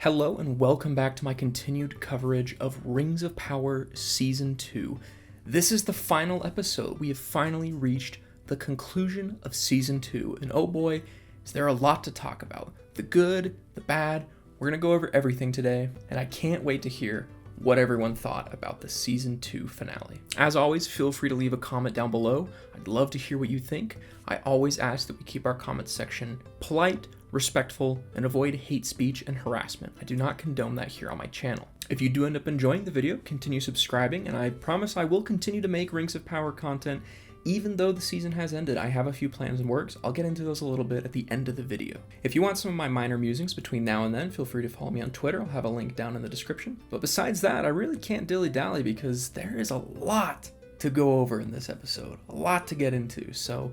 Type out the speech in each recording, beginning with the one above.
Hello and welcome back to my continued coverage of Rings of Power Season 2. This is the final episode. We have finally reached the conclusion of Season 2, and oh boy, is there a lot to talk about. The good, the bad, we're going to go over everything today, and I can't wait to hear what everyone thought about the Season 2 finale. As always, feel free to leave a comment down below. I'd love to hear what you think. I always ask that we keep our comments section polite, respectful, and avoid hate speech and harassment. I do not condone that here on my channel. If you do end up enjoying the video, continue subscribing, and I promise I will continue to make Rings of Power content even though the season has ended. I have a few plans in works. I'll get into those a little bit at the end of the video. If you want some of my minor musings between now and then, feel free to follow me on Twitter. I'll have a link down in the description. But besides that, I really can't dilly-dally because there is a lot to go over in this episode, a lot to get into. So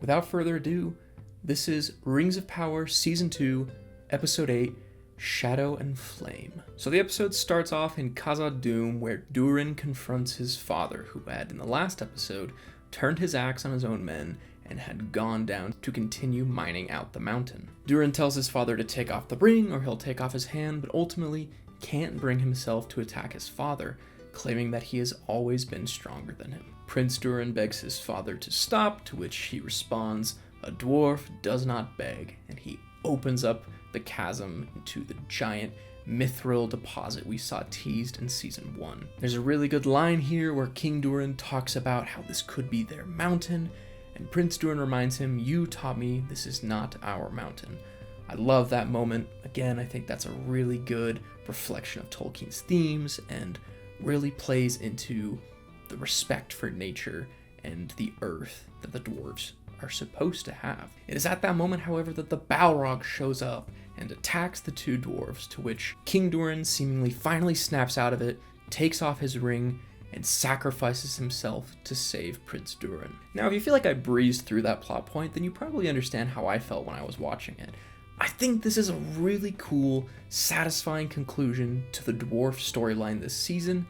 without further ado, this is Rings of Power Season 2, Episode 8, Shadow and Flame. So the episode starts off in Khazad-Dum, where Durin confronts his father, who had, in the last episode, turned his axe on his own men and had gone down to continue mining out the mountain. Durin tells his father to take off the ring or he'll take off his hand, but ultimately can't bring himself to attack his father, claiming that he has always been stronger than him. Prince Durin begs his father to stop, to which he responds, "A dwarf does not beg," and he opens up the chasm into the giant mithril deposit we saw teased in Season 1. There's a really good line here where King Durin talks about how this could be their mountain, and Prince Durin reminds him, "You taught me this is not our mountain." I love that moment. Again, I think that's a really good reflection of Tolkien's themes and really plays into the respect for nature and the earth that the dwarves are supposed to have. It is at that moment, however, that the Balrog shows up and attacks the two dwarves, to which King Durin seemingly finally snaps out of it, takes off his ring, and sacrifices himself to save Prince Durin. Now, if you feel like I breezed through that plot point, then you probably understand how I felt when I was watching it. I think this is a really cool, satisfying conclusion to the dwarf storyline this season.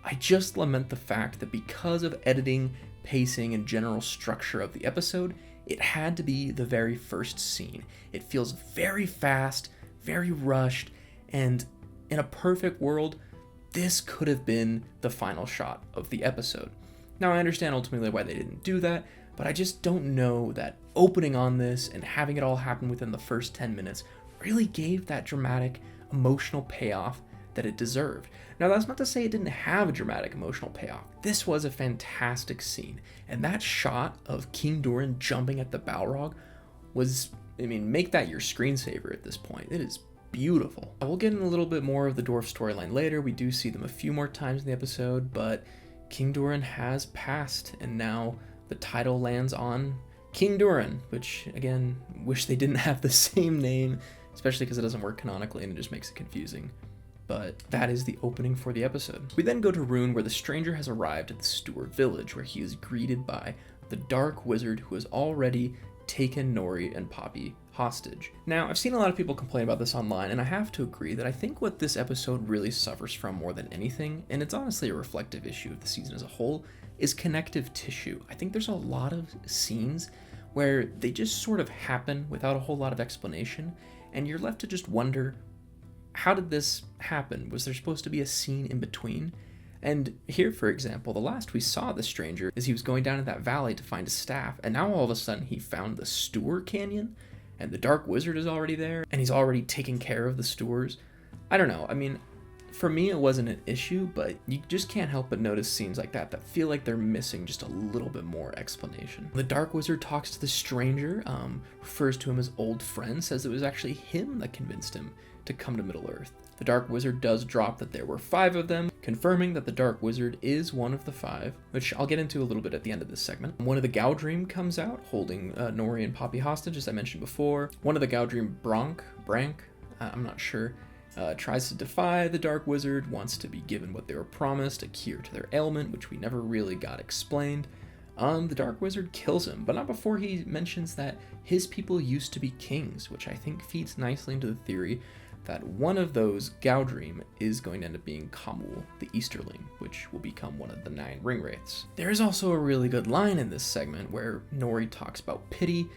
I just lament the fact that because of editing, pacing, and general structure of the episode, it had to be the very first scene. It feels very fast, very rushed, and in a perfect world, this could have been the final shot of the episode. Now, I understand ultimately why they didn't do that, but I just don't know that opening on this and having it all happen within the first 10 minutes really gave that dramatic, emotional payoff that it deserved. Now, that's not to say it didn't have a dramatic emotional payoff. This was a fantastic scene, and that shot of King Durin jumping at the Balrog was, make that your screensaver at this point. It is beautiful. I will get in a little bit more of the dwarf storyline later. We do see them a few more times in the episode, but King Durin has passed, and now the title lands on King Durin, which, again, wish they didn't have the same name, especially because it doesn't work canonically and it just makes it confusing. But that is the opening for the episode. We then go to Rhun, where the stranger has arrived at the Stewart village, where he is greeted by the dark wizard who has already taken Nori and Poppy hostage. Now, I've seen a lot of people complain about this online, and I have to agree that I think what this episode really suffers from more than anything, and it's honestly a reflective issue of the season as a whole, is connective tissue. I think there's a lot of scenes where they just sort of happen without a whole lot of explanation, and you're left to just wonder, how did this happen? Was there supposed to be a scene in between? And here, for example, the last we saw the stranger is he was going down in that valley to find his staff, and now all of a sudden he found the Stewart Canyon, and the Dark Wizard is already there, and he's already taking care of the Stewards. I don't know, for me it wasn't an issue, but you just can't help but notice scenes like that feel like they're missing just a little bit more explanation. The Dark Wizard talks to the stranger, refers to him as old friend, says it was actually him that convinced him to come to Middle-earth. The Dark Wizard does drop that there were 5 of them, confirming that the Dark Wizard is one of the 5, which I'll get into a little bit at the end of this segment. One of the Gowdream comes out, holding Nori and Poppy hostage, as I mentioned before. One of the Gowdream, Brank, I'm not sure, tries to defy the Dark Wizard, wants to be given what they were promised, a cure to their ailment, which we never really got explained. The Dark Wizard kills him, but not before he mentions that his people used to be kings, which I think feeds nicely into the theory that one of those Gowdream is going to end up being Khamul, the Easterling, which will become one of the 9 Ringwraiths. There is also a really good line in this segment where Nori talks about pity,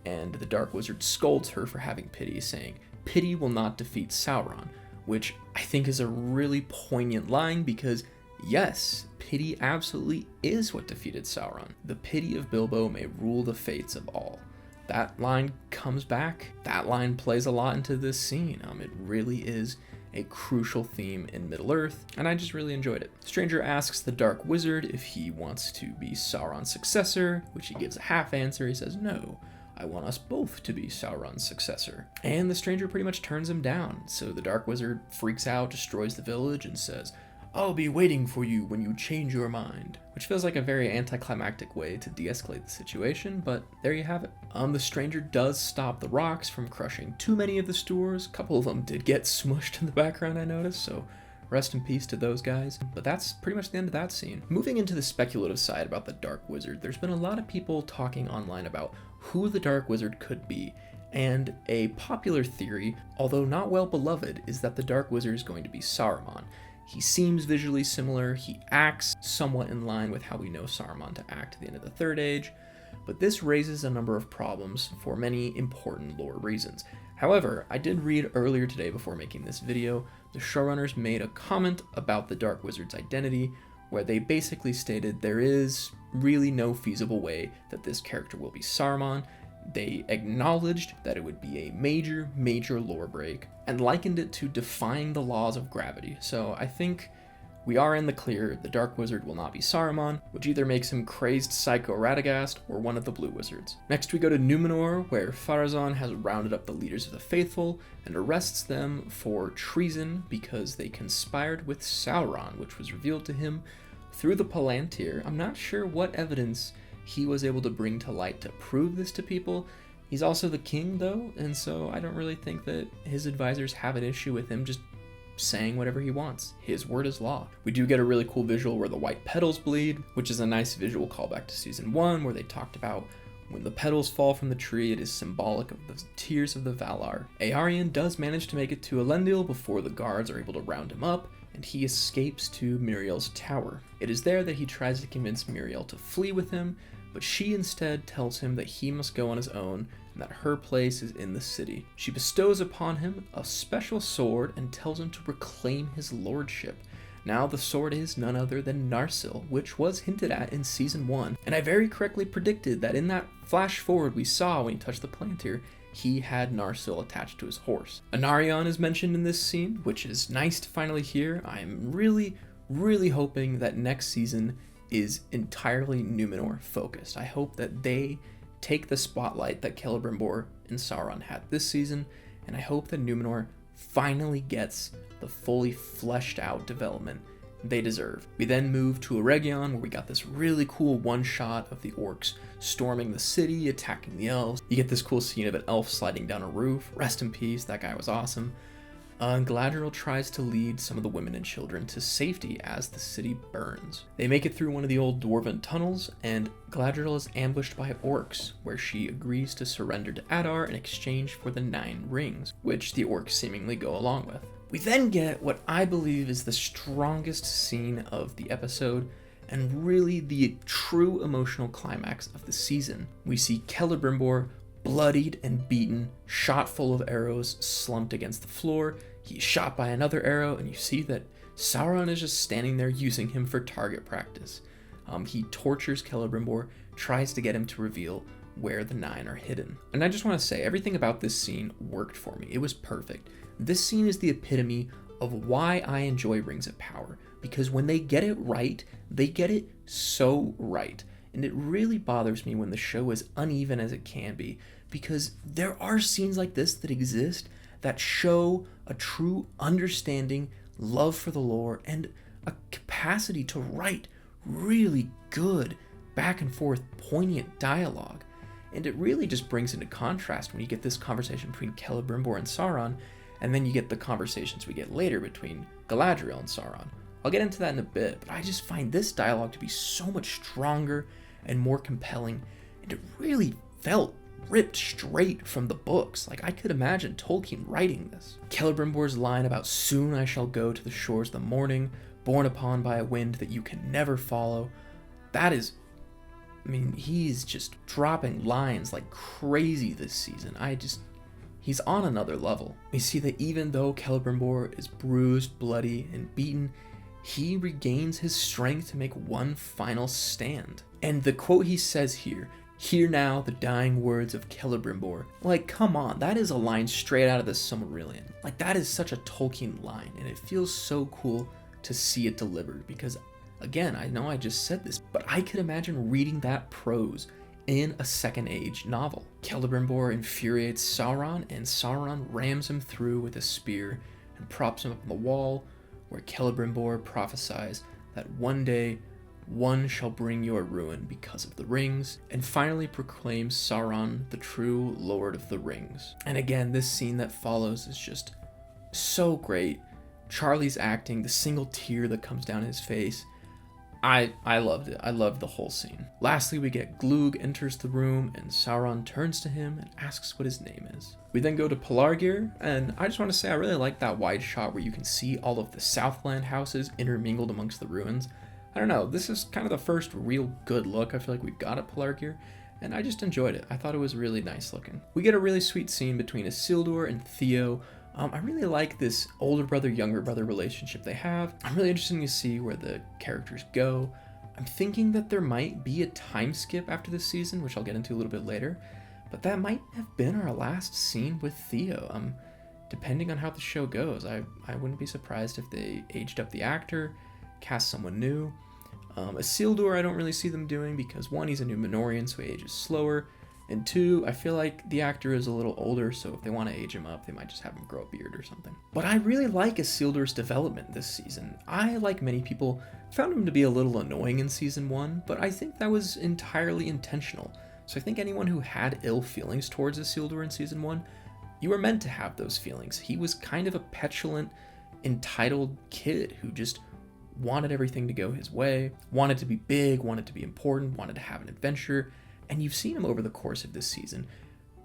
and the Dark Wizard scolds her for having pity, saying, "Pity will not defeat Sauron," which I think is a really poignant line because, yes, pity absolutely is what defeated Sauron. The pity of Bilbo may rule the fates of all. That line comes back. That line plays a lot into this scene. It really is a crucial theme in Middle-earth, and I just really enjoyed it. Stranger asks the Dark Wizard if he wants to be Sauron's successor, which he gives a half answer. He says, "No, I want us both to be Sauron's successor." And the Stranger pretty much turns him down, so the Dark Wizard freaks out, destroys the village, and says, "I'll be waiting for you when you change your mind," which feels like a very anticlimactic way to de-escalate the situation, but there you have it. The Stranger does stop the rocks from crushing too many of the Stoors. A couple of them did get smushed in the background, I noticed, so rest in peace to those guys. But that's pretty much the end of that scene. Moving into the speculative side about the Dark Wizard, there's been a lot of people talking online about who the Dark Wizard could be, and a popular theory, although not well beloved, is that the Dark Wizard is going to be Saruman. He seems visually similar, he acts somewhat in line with how we know Saruman to act at the end of the Third Age, but this raises a number of problems for many important lore reasons. However, I did read earlier today before making this video, the showrunners made a comment about the Dark Wizard's identity, where they basically stated there is really no feasible way that this character will be Saruman. They acknowledged that it would be a major lore break, and likened it to defying the laws of gravity. So I think we are in the clear. The Dark Wizard will not be Saruman, which either makes him crazed psycho Radagast or one of the Blue Wizards. Next we go to Numenor, where Pharazôn has rounded up the leaders of the faithful and arrests them for treason because they conspired with Sauron, which was revealed to him through the Palantir. I'm not sure what evidence he was able to bring to light to prove this to people. He's also the king, though, and so I don't really think that his advisors have an issue with him just saying whatever he wants. His word is law. We do get a really cool visual where the white petals bleed, which is a nice visual callback to season 1, where they talked about when the petals fall from the tree, it is symbolic of the tears of the Valar. Eregion does manage to make it to Elendil before the guards are able to round him up, and he escapes to Miriel's tower. It is there that he tries to convince Miriel to flee with him, but she instead tells him that he must go on his own and that her place is in the city. She bestows upon him a special sword and tells him to reclaim his lordship. Now the sword is none other than Narsil, which was hinted at in season 1, and I very correctly predicted that in that flash forward we saw when he touched the Palantir, he had Narsil attached to his horse. Anarion is mentioned in this scene, which is nice to finally hear. I am really hoping that next season is entirely Numenor focused. I hope that they take the spotlight that Celebrimbor and Sauron had this season, and I hope that Numenor finally gets the fully fleshed out development they deserve. We then move to Eregion, where we got this really cool one shot of the orcs storming the city, attacking the elves. You get this cool scene of an elf sliding down a roof. Rest in peace, that guy was awesome. Galadriel tries to lead some of the women and children to safety as the city burns. They make it through one of the old dwarven tunnels, and Galadriel is ambushed by orcs, where she agrees to surrender to Adar in exchange for the 9 rings, which the orcs seemingly go along with. We then get what I believe is the strongest scene of the episode, and really the true emotional climax of the season. We see Celebrimbor bloodied and beaten, shot full of arrows, slumped against the floor. He's shot by another arrow, and you see that Sauron is just standing there using him for target practice. He tortures Celebrimbor, tries to get him to reveal where the 9 are hidden. And I just want to say, everything about this scene worked for me. It was perfect. This scene is the epitome of why I enjoy Rings of Power, because when they get it right, they get it so right. And it really bothers me when the show is uneven as it can be, because there are scenes like this that exist that show a true understanding, love for the lore, and a capacity to write really good, back and forth, poignant dialogue. And it really just brings into contrast when you get this conversation between Celebrimbor and Sauron, and then you get the conversations we get later between Galadriel and Sauron. I'll get into that in a bit, but I just find this dialogue to be so much stronger and more compelling, and it really felt ripped straight from the books. Like, I could imagine Tolkien writing this. Celebrimbor's line about "soon I shall go to the shores of the morning, borne upon by a wind that you can never follow," that is, I mean, he's just dropping lines like crazy this season. he's on another level. We see that even though Celebrimbor is bruised, bloody, and beaten, he regains his strength to make one final stand. And the quote he says here, "Hear now the dying words of Celebrimbor." Like, come on, that is a line straight out of the Silmarillion. Like, that is such a Tolkien line, and it feels so cool to see it delivered, because, again, I know I just said this, but I could imagine reading that prose in a Second Age novel. Celebrimbor infuriates Sauron, and Sauron rams him through with a spear and props him up on the wall, where Celebrimbor prophesies that one day one shall bring your ruin because of the rings, and finally proclaims Sauron the true Lord of the Rings. And again, this scene that follows is just so great. Charlie's acting, the single tear that comes down his face, I loved it. I loved the whole scene. Lastly, we get Glug enters the room, and Sauron turns to him and asks what his name is. We then go to Pelargir, and I just want to say I really like that wide shot where you can see all of the Southland houses intermingled amongst the ruins. I don't know, this is kind of the first real good look I feel like we've got at Pelargir, and I just enjoyed it. I thought it was really nice looking. We get a really sweet scene between Isildur and Theo. I really like this older brother, younger brother relationship they have. I'm really interested to see where the characters go. I'm thinking that there might be a time skip after this season, which I'll get into a little bit later, but that might have been our last scene with Theo. Depending on how the show goes, I wouldn't be surprised if they aged up the actor, cast someone new. Isildur, I don't really see them doing because one, he's a Numenorian, so he ages slower, and two, I feel like the actor is a little older, so if they want to age him up, they might just have him grow a beard or something. But I really like Isildur's development this season. I, like many people, found him to be a little annoying in season 1, but I think that was entirely intentional. So I think anyone who had ill feelings towards Isildur in season 1, you were meant to have those feelings. He was kind of a petulant, entitled kid who just wanted everything to go his way, wanted to be big, wanted to be important, wanted to have an adventure, and you've seen him over the course of this season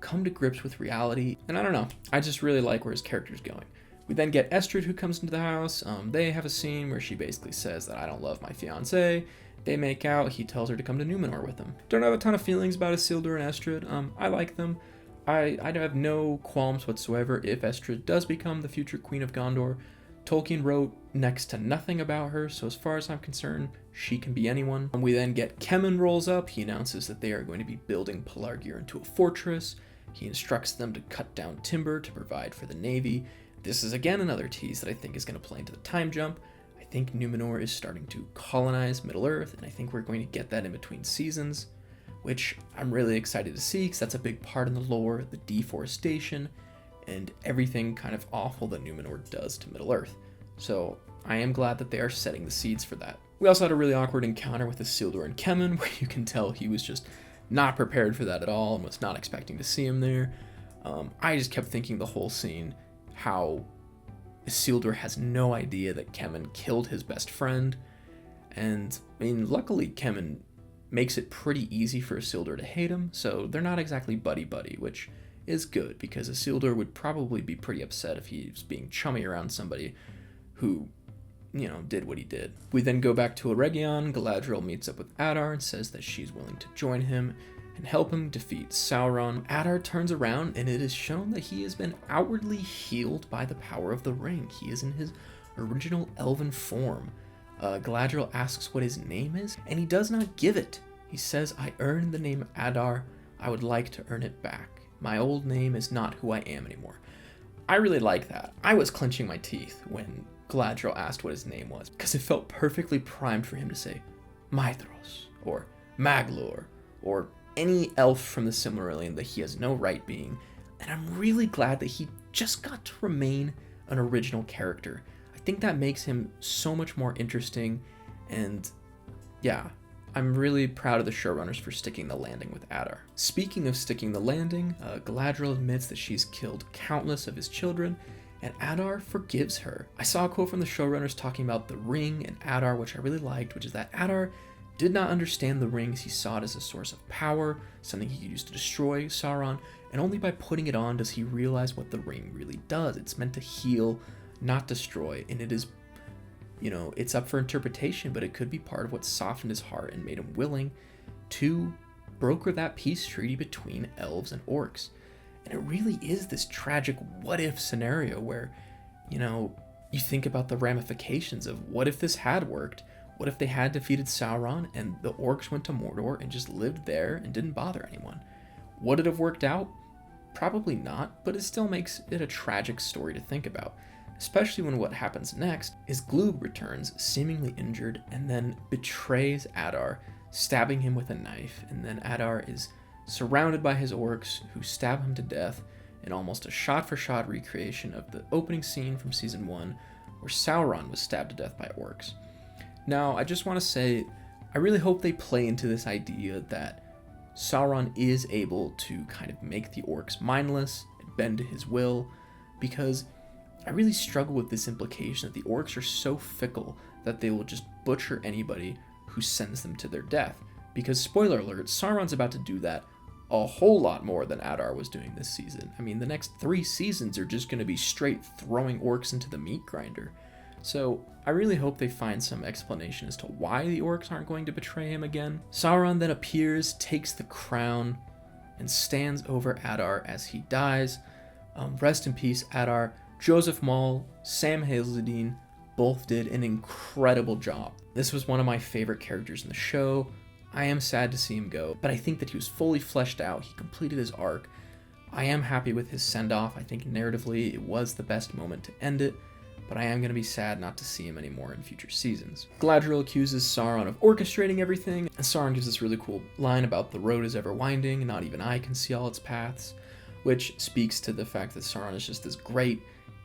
come to grips with reality, and I don't know, I just really like where his character's going. We then get Estrid, who comes into the house. They have a scene where she basically says that I don't love my fiancé. They make out, he tells her to come to Numenor with him. Don't have a ton of feelings about Isildur and Estrid. I like them. I have no qualms whatsoever if Estrid does become the future Queen of Gondor. Tolkien wrote next to nothing about her, so as far as I'm concerned, she can be anyone. We then get Kemen rolls up. He announces that they are going to be building Pelargir into a fortress. He instructs them to cut down timber to provide for the navy. This is again another tease that I think is going to play into the time jump. I think Numenor is starting to colonize Middle-earth, and I think we're going to get that in between seasons, which I'm really excited to see because that's a big part in the lore, the deforestation, and everything kind of awful that Numenor does to Middle-earth. So I am glad that they are setting the seeds for that. We also had a really awkward encounter with Isildur and Kemen, where you can tell he was just not prepared for that at all and was not expecting to see him there. I just kept thinking the whole scene how Isildur has no idea that Kemen killed his best friend, and I mean, luckily Kemen makes it pretty easy for Isildur to hate him, so they're not exactly buddy-buddy, which is good, because Isildur would probably be pretty upset if he was being chummy around somebody who, you know, did what he did. We then go back to Eregion. Galadriel meets up with Adar and says that she's willing to join him and help him defeat Sauron. Adar turns around, and it is shown that he has been outwardly healed by the power of the ring. He is in his original elven form. Galadriel asks what his name is, and he does not give it. He says, "I earned the name Adar. I would like to earn it back. My old name is not who I am anymore." I really like that. I was clenching my teeth when Galadriel asked what his name was, because it felt perfectly primed for him to say Maedhros, or Maglor, or any elf from the Silmarillion that he has no right being, and I'm really glad that he just got to remain an original character. I think that makes him so much more interesting, and yeah, I'm really proud of the showrunners for sticking the landing with Adar. Speaking of sticking the landing, Galadriel admits that she's killed countless of his children, and Adar forgives her. I saw a quote from the showrunners talking about the ring and Adar, which I really liked, which is that Adar did not understand the rings. He saw it as a source of power, something he could use to destroy Sauron, and only by putting it on does he realize what the ring really does. It's meant to heal, not destroy, and it is, you know, it's up for interpretation, but it could be part of what softened his heart and made him willing to broker that peace treaty between elves and orcs. And it really is this tragic what-if scenario where, you think about the ramifications of what if this had worked? What if they had defeated Sauron and the orcs went to Mordor and just lived there and didn't bother anyone? Would it have worked out? Probably not, but it still makes it a tragic story to think about, especially when what happens next is Gloob returns seemingly injured and then betrays Adar, stabbing him with a knife, and then Adar is surrounded by his orcs who stab him to death in almost a shot-for-shot recreation of the opening scene from Season 1 where Sauron was stabbed to death by orcs. Now, I just want to say, I really hope they play into this idea that Sauron is able to kind of make the orcs mindless and bend to his will, because I really struggle with this implication that the orcs are so fickle that they will just butcher anybody who sends them to their death. Because, spoiler alert, Sauron's about to do that a whole lot more than Adar was doing this season. I mean, the next 3 seasons are just going to be straight throwing orcs into the meat grinder. So I really hope they find some explanation as to why the orcs aren't going to betray him again. Sauron then appears, takes the crown, and stands over Adar as he dies. Rest in peace, Adar. Joseph Mawle, Sam Hazeldine both did an incredible job. This was one of my favorite characters in the show. I am sad to see him go, but I think that he was fully fleshed out. He completed his arc. I am happy with his send-off. I think narratively it was the best moment to end it, but I am going to be sad not to see him anymore in future seasons. Galadriel accuses Sauron of orchestrating everything, and Sauron gives this really cool line about the road is ever winding, and not even I can see all its paths, which speaks to the fact that Sauron is just this great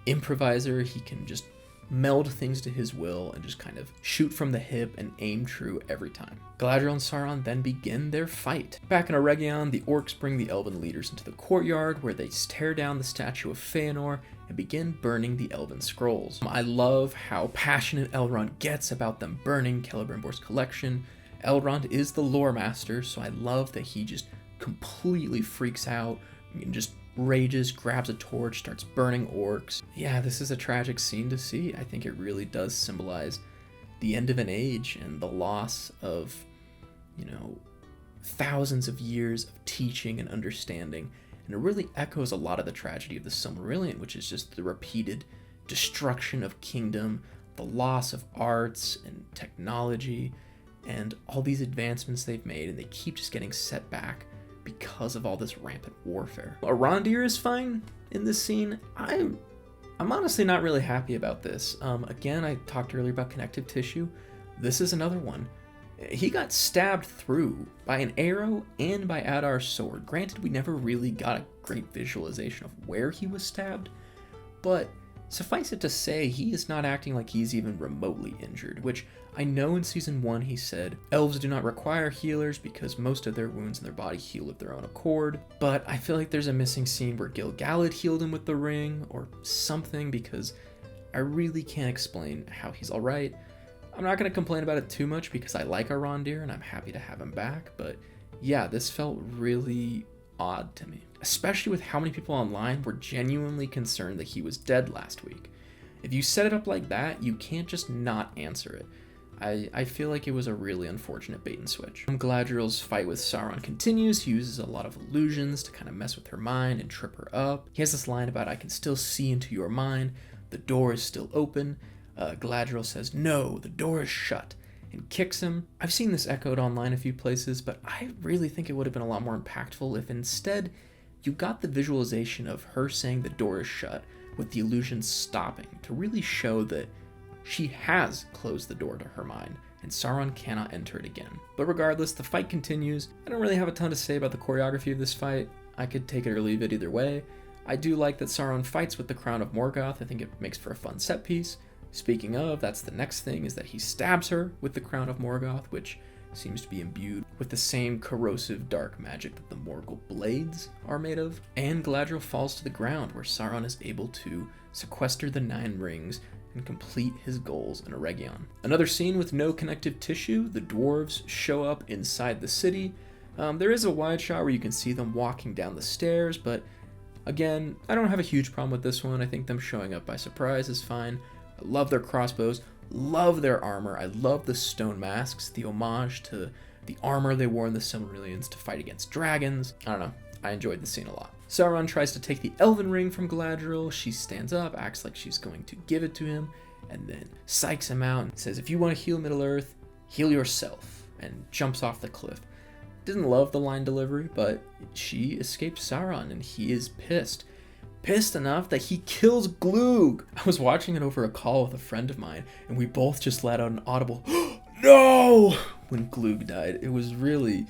improviser. He can just meld things to his will and just kind of shoot from the hip and aim true every time. Galadriel and Sauron then begin their fight. Back in Eregion, the orcs bring the elven leaders into the courtyard where they tear down the statue of Feanor and begin burning the elven scrolls. I love how passionate Elrond gets about them burning Celebrimbor's collection. Elrond is the lore master, so I love that he just completely freaks out and just rages, grabs a torch, starts burning orcs. Yeah, this is a tragic scene to see. I think it really does symbolize the end of an age and the loss of, thousands of years of teaching and understanding. And it really echoes a lot of the tragedy of the Silmarillion, which is just the repeated destruction of kingdom, the loss of arts and technology, and all these advancements they've made, and they keep just getting set back because of all this rampant warfare. Arondir is fine in this scene. I'm honestly not really happy about this. Again, I talked earlier about connective tissue. This is another one. He got stabbed through by an arrow and by Adar's sword. Granted, we never really got a great visualization of where he was stabbed, but suffice it to say, he is not acting like he's even remotely injured, which I know in Season 1 he said, elves do not require healers because most of their wounds in their body heal of their own accord, but I feel like there's a missing scene where Gil-galad healed him with the ring or something, because I really can't explain how he's alright. I'm not going to complain about it too much because I like Arondir and I'm happy to have him back, but yeah, this felt really odd to me, especially with how many people online were genuinely concerned that he was dead last week. If you set it up like that, you can't just not answer it. I feel like it was a really unfortunate bait and switch. Galadriel's fight with Sauron continues. He uses a lot of illusions to kind of mess with her mind and trip her up. He has this line about, I can still see into your mind, the door is still open. Galadriel says, no, the door is shut, and kicks him. I've seen this echoed online a few places, but I really think it would have been a lot more impactful if instead you got the visualization of her saying the door is shut with the illusions stopping to really show that she has closed the door to her mind, and Sauron cannot enter it again. But regardless, the fight continues. I don't really have a ton to say about the choreography of this fight. I could take it or leave it either way. I do like that Sauron fights with the Crown of Morgoth. I think it makes for a fun set piece. Speaking of, that's the next thing, is that he stabs her with the Crown of Morgoth, which seems to be imbued with the same corrosive dark magic that the Morgul blades are made of. And Galadriel falls to the ground, where Sauron is able to sequester the 9 rings and complete his goals in Eregion. Another scene with no connective tissue, the dwarves show up inside the city. There is a wide shot where you can see them walking down the stairs, but again, I don't have a huge problem with this one. I think them showing up by surprise is fine. I love their crossbows, love their armor, I love the stone masks, the homage to the armor they wore in the Silmarillions to fight against dragons. I don't know, I enjoyed the scene a lot. Sauron tries to take the elven ring from Galadriel. She stands up, acts like she's going to give it to him, and then psychs him out and says, if you want to heal Middle-earth, heal yourself, and jumps off the cliff. Didn't love the line delivery, but she escaped Sauron, and he is pissed. Pissed enough that he kills Glug. I was watching it over a call with a friend of mine, and we both just let out an audible, no! When Glug died. It was really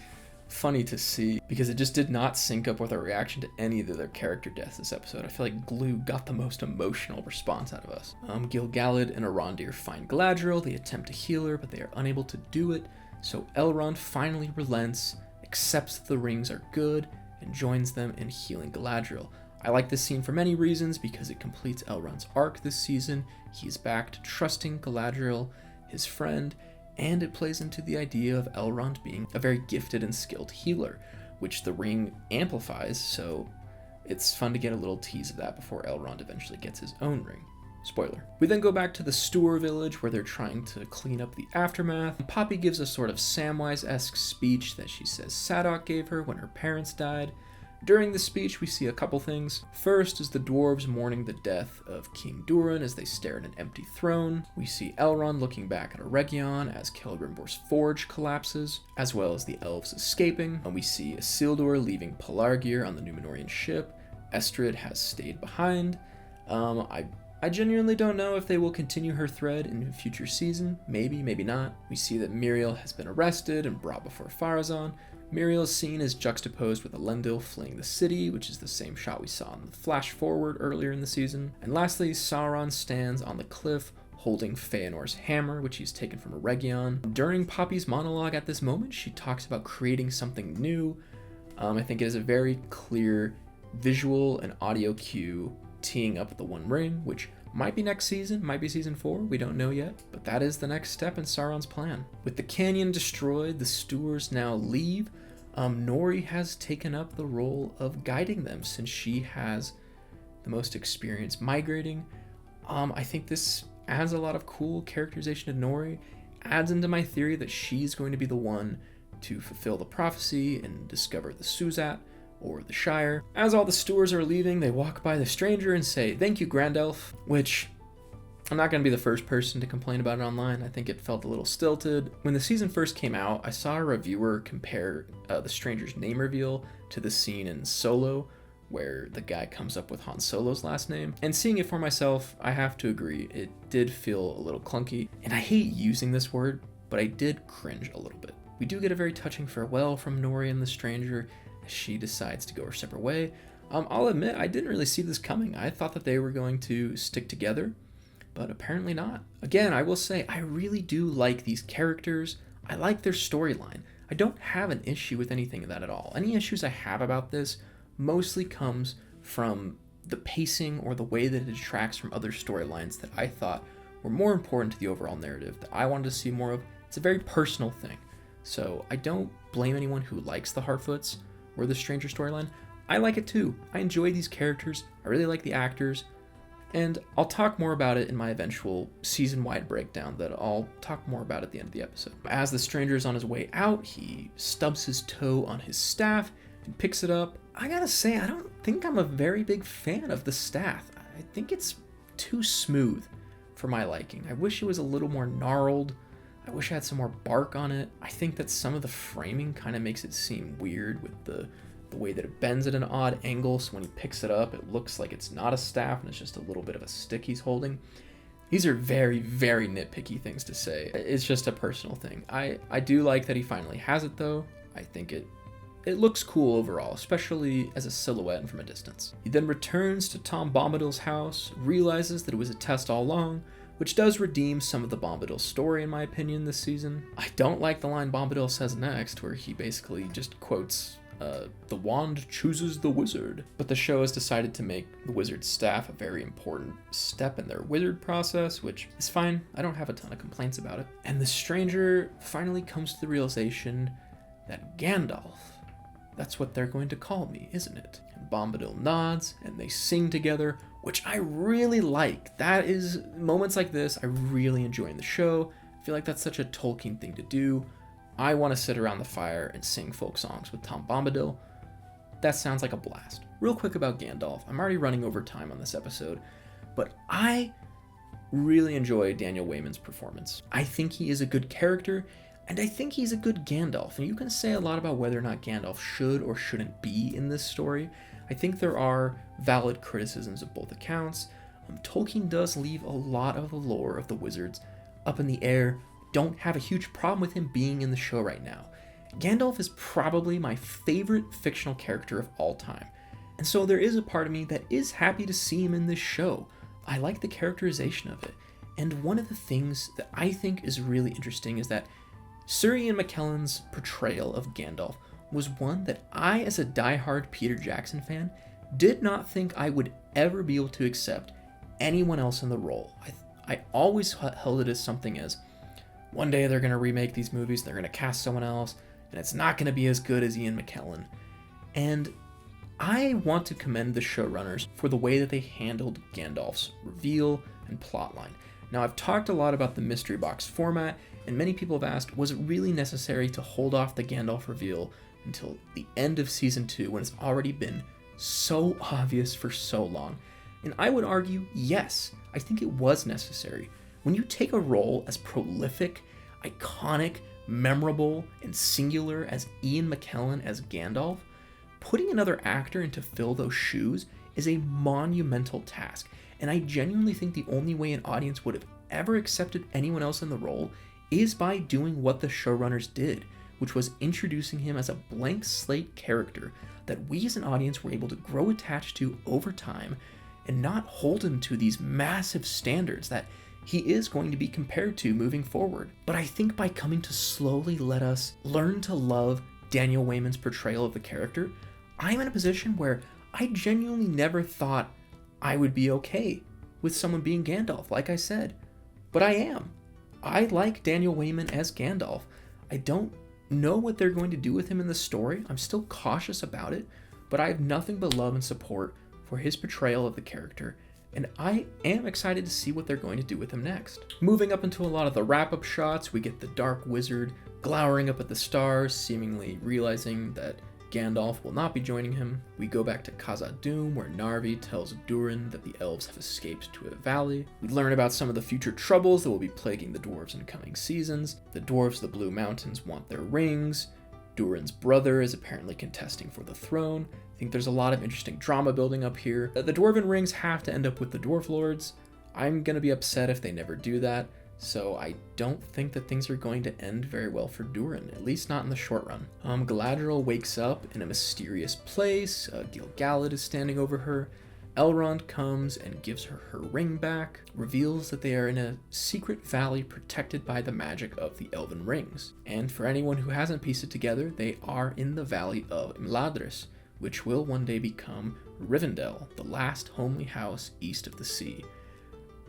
funny to see, because it just did not sync up with our reaction to any of the other character deaths this episode. I feel like Glug got the most emotional response out of us. Gil-galad and Arondir find Galadriel. They attempt to heal her, but they are unable to do it, so Elrond finally relents, accepts that the rings are good, and joins them in healing Galadriel. I like this scene for many reasons, because it completes Elrond's arc this season. He's back to trusting Galadriel, his friend, and it plays into the idea of Elrond being a very gifted and skilled healer, which the ring amplifies, so it's fun to get a little tease of that before Elrond eventually gets his own ring. Spoiler. We then go back to the Stour village where they're trying to clean up the aftermath. Poppy gives a sort of Samwise-esque speech that she says Sadok gave her when her parents died. During the speech, we see a couple things. First is the dwarves mourning the death of King Durin as they stare at an empty throne. We see Elrond looking back at Eregion as Celebrimbor's forge collapses, as well as the elves escaping. And we see Isildur leaving Pelargir on the Numenorian ship. Estrid has stayed behind. I genuinely don't know if they will continue her thread in a future season. Maybe, maybe not. We see that Miriel has been arrested and brought before Pharazôn. Miriel's scene is juxtaposed with Elendil fleeing the city, which is the same shot we saw in the flash forward earlier in the season. And lastly, Sauron stands on the cliff holding Feanor's hammer, which he's taken from Eregion. During Poppy's monologue at this moment, she talks about creating something new. I think it is a very clear visual and audio cue teeing up the One Ring, which might be next season, might be season 4, we don't know yet, but that is the next step in Sauron's plan. With the canyon destroyed, the Stours now leave. Nori has taken up the role of guiding them since she has the most experience migrating. I think this adds a lot of cool characterization to Nori, adds into my theory that she's going to be the one to fulfill the prophecy and discover the Suzat, or the Shire. As all the Stours are leaving, they walk by the stranger and say, "Thank you, Grand Elf," which I'm not going to be the first person to complain about it online. I think it felt a little stilted. When the season first came out, I saw a reviewer compare the stranger's name reveal to the scene in Solo, where the guy comes up with Han Solo's last name. And seeing it for myself, I have to agree, it did feel a little clunky. And I hate using this word, but I did cringe a little bit. We do get a very touching farewell from Nori and the stranger, she decides to go her separate way. I'll admit, I didn't really see this coming. I thought that they were going to stick together, but apparently not. Again, I will say, I really do like these characters. I like their storyline. I don't have an issue with anything of that at all. Any issues I have about this mostly comes from the pacing or the way that it detracts from other storylines that I thought were more important to the overall narrative, that I wanted to see more of. It's a very personal thing. So I don't blame anyone who likes the Harfoots or the stranger storyline. I like it too. I enjoy these characters. I really like the actors. And I'll talk more about it in my eventual season-wide breakdown that I'll talk more about at the end of the episode. As the stranger is on his way out, he stubs his toe on his staff and picks it up. I gotta say, I don't think I'm a very big fan of the staff. I think it's too smooth for my liking. I wish it was a little more gnarled. I wish I had some more bark on it. I think that some of the framing kind of makes it seem weird with the way that it bends at an odd angle, so when he picks it up, it looks like it's not a staff and it's just a little bit of a stick he's holding. These are very, very nitpicky things to say. It's just a personal thing. I do like that he finally has it though. I think it looks cool overall, especially as a silhouette and from a distance. He then returns to Tom Bombadil's house, realizes that it was a test all along, which does redeem some of the Bombadil story in my opinion this season. I don't like the line Bombadil says next, where he basically just quotes, "The wand chooses the wizard." But the show has decided to make the wizard's staff a very important step in their wizard process, which is fine. I don't have a ton of complaints about it. And the stranger finally comes to the realization that Gandalf, that's what they're going to call me, isn't it? And Bombadil nods, and they sing together, which I really like. That is, moments like this, I really enjoy in the show. I feel like that's such a Tolkien thing to do. I want to sit around the fire and sing folk songs with Tom Bombadil. That sounds like a blast. real quick about Gandalf. I'm already running over time on this episode, but I really enjoy Daniel Wayman's performance. I think he is a good character, and I think he's a good Gandalf. And you can say a lot about whether or not Gandalf should or shouldn't be in this story. I think there are valid criticisms of both accounts. Tolkien does leave a lot of the lore of the wizards up in the air. Don't have a huge problem with him being in the show right now. Gandalf is probably my favorite fictional character of all time. And so there is a part of me that is happy to see him in this show. I like the characterization of it. And one of the things that I think is really interesting is that Sir Ian McKellen's portrayal of Gandalf was one that I, as a diehard Peter Jackson fan, did not think I would ever be able to accept anyone else in the role. I always held it as something as, one day they're going to remake these movies, they're going to cast someone else, and it's not going to be as good as Ian McKellen. And I want to commend the showrunners for the way that they handled Gandalf's reveal and plotline. Now, I've talked a lot about the mystery box format, and many people have asked, was it really necessary to hold off the Gandalf reveal until the end of season 2 when it's already been so obvious for so long? And I would argue, yes, I think it was necessary. When you take a role as prolific, iconic, memorable, and singular as Ian McKellen as Gandalf, putting another actor in to fill those shoes is a monumental task. And I genuinely think the only way an audience would have ever accepted anyone else in the role is by doing what the showrunners did, which was introducing him as a blank slate character that we as an audience were able to grow attached to over time and not hold him to these massive standards that he is going to be compared to moving forward. But I think by coming to slowly let us learn to love Daniel Wayman's portrayal of the character, I'm in a position where I genuinely never thought I would be okay with someone being Gandalf, like I said. But I am. I like Daniel Wayman as Gandalf. I don't know what they're going to do with him in the story. I'm still cautious about it, but I have nothing but love and support for his portrayal of the character, and I am excited to see what they're going to do with him next. Moving up into a lot of the wrap-up shots, we get the Dark Wizard glowering up at the stars, seemingly realizing that Gandalf will not be joining him. We go back to Khazad-Dum, where Narvi tells Durin that the elves have escaped to a valley. We learn about some of the future troubles that will be plaguing the dwarves in coming seasons. The dwarves of the Blue Mountains want their rings. Durin's brother is apparently contesting for the throne. I think there's a lot of interesting drama building up here. The dwarven rings have to end up with the dwarf lords. I'm gonna be upset if they never do that. So I don't think that things are going to end very well for Durin, at least not in the short run. Galadriel wakes up in a mysterious place. Gil-galad is standing over her. Elrond comes and gives her her ring back, reveals that they are in a secret valley protected by the magic of the elven rings. And for anyone who hasn't pieced it together, they are in the valley of Imladris, which will one day become Rivendell, the last homely house east of the sea.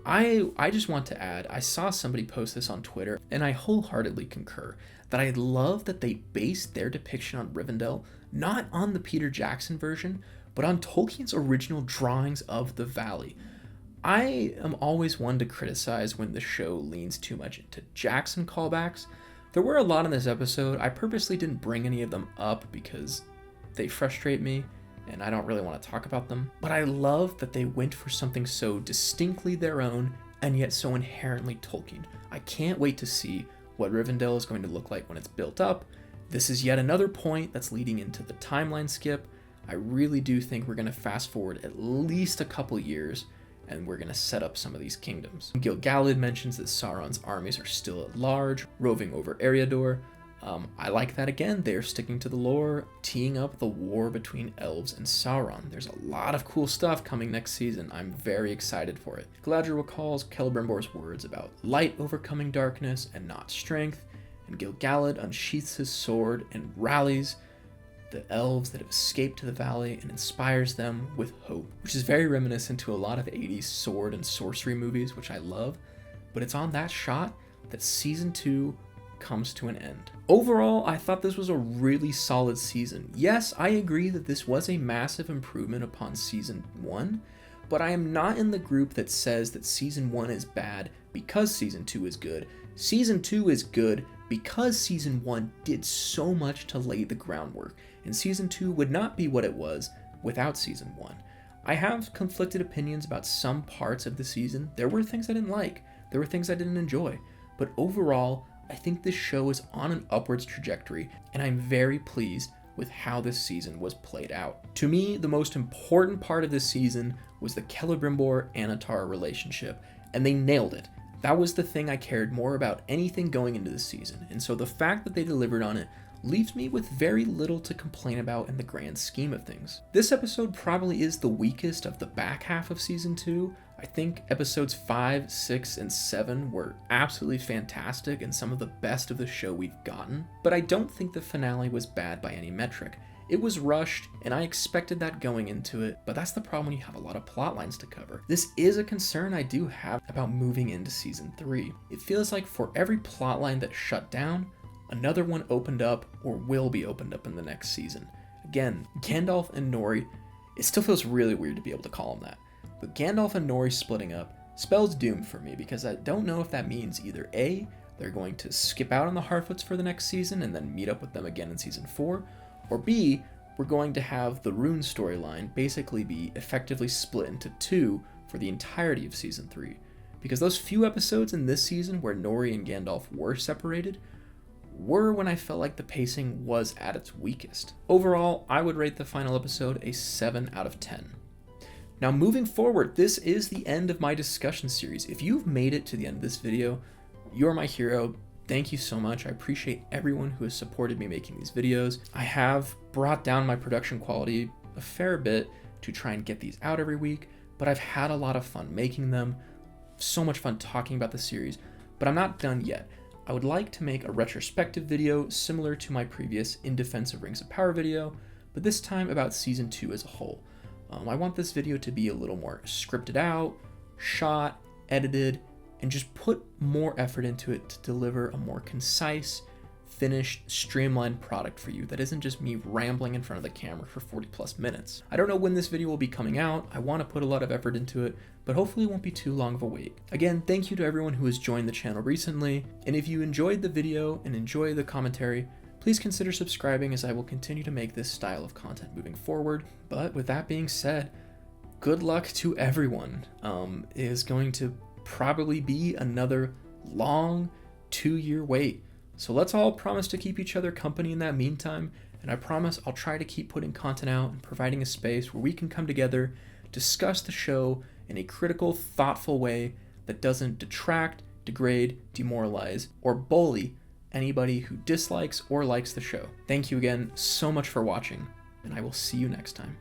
I just want to add, I saw somebody post this on Twitter, and I wholeheartedly concur, that I love that they based their depiction on Rivendell not on the Peter Jackson version, but on Tolkien's original drawings of the valley. I am always one to criticize when the show leans too much into Jackson callbacks. There were a lot in this episode. I purposely didn't bring any of them up because they frustrate me, and I don't really want to talk about them. But I love that they went for something so distinctly their own and yet so inherently Tolkien. I can't wait to see what Rivendell is going to look like when it's built up. This is yet another point that's leading into the timeline skip. I really do think we're going to fast forward at least a couple years and we're going to set up some of these kingdoms. Gil-galad mentions that Sauron's armies are still at large, roving over Eregion. I like that again. They're sticking to the lore, teeing up the war between elves and Sauron. There's a lot of cool stuff coming next season. I'm very excited for it. Galadriel recalls Celebrimbor's words about light overcoming darkness and not strength, and Gil-galad unsheaths his sword and rallies the elves that have escaped to the valley and inspires them with hope, which is very reminiscent to a lot of 80s sword and sorcery movies, which I love. But it's on that shot that season 2 comes to an end. Overall, I thought this was a really solid season. Yes, I agree that this was a massive improvement upon season 1, but I am not in the group that says that season 1 is bad because season 2 is good. Season 2 is good because season 1 did so much to lay the groundwork, and season 2 would not be what it was without season 1. I have conflicted opinions about some parts of the season. There were things I didn't like, there were things I didn't enjoy, but overall, I think this show is on an upwards trajectory, and I'm very pleased with how this season was played out. To me, the most important part of this season was the Celebrimbor-Annatar relationship, and they nailed it. That was the thing I cared more about anything going into this season, and so the fact that they delivered on it leaves me with very little to complain about in the grand scheme of things. This episode probably is the weakest of the back half of season 2. I think episodes 5, 6, and 7 were absolutely fantastic and some of the best of the show we've gotten, but I don't think the finale was bad by any metric. It was rushed, and I expected that going into it, but that's the problem when you have a lot of plot lines to cover. This is a concern I do have about moving into season 3. It feels like for every plot line that shut down, another one opened up or will be opened up in the next season. Again, Gandalf and Nori, it still feels really weird to be able to call them that, but Gandalf and Nori splitting up spells doom for me because I don't know if that means either A, they're going to skip out on the Harfoots for the next season and then meet up with them again in season 4, or B, we're going to have the Rhun storyline basically be effectively split into 2 for the entirety of season 3. Because those few episodes in this season where Nori and Gandalf were separated were when I felt like the pacing was at its weakest. Overall, I would rate the final episode a 7 out of 10. Now moving forward, this is the end of my discussion series. If you've made it to the end of this video, you're my hero. Thank you so much. I appreciate everyone who has supported me making these videos. I have brought down my production quality a fair bit to try and get these out every week, but I've had a lot of fun making them. So much fun talking about the series, but I'm not done yet. I would like to make a retrospective video similar to my previous In Defense of Rings of Power video, but this time about season 2 as a whole. I want this video to be a little more scripted out, shot, edited, and just put more effort into it to deliver a more concise, finished, streamlined product for you that isn't just me rambling in front of the camera for 40 plus minutes. I don't know when this video will be coming out. I want to put a lot of effort into it, but hopefully it won't be too long of a wait. Again, thank you to everyone who has joined the channel recently, and if you enjoyed the video and enjoy the commentary, please consider subscribing as I will continue to make this style of content moving forward. But with that being said, good luck to everyone. It is going to probably be another long 2-year wait. So let's all promise to keep each other company in that meantime, and I promise I'll try to keep putting content out and providing a space where we can come together, discuss the show in a critical, thoughtful way that doesn't detract, degrade, demoralize, or bully anybody who dislikes or likes the show. Thank you again so much for watching, and I will see you next time.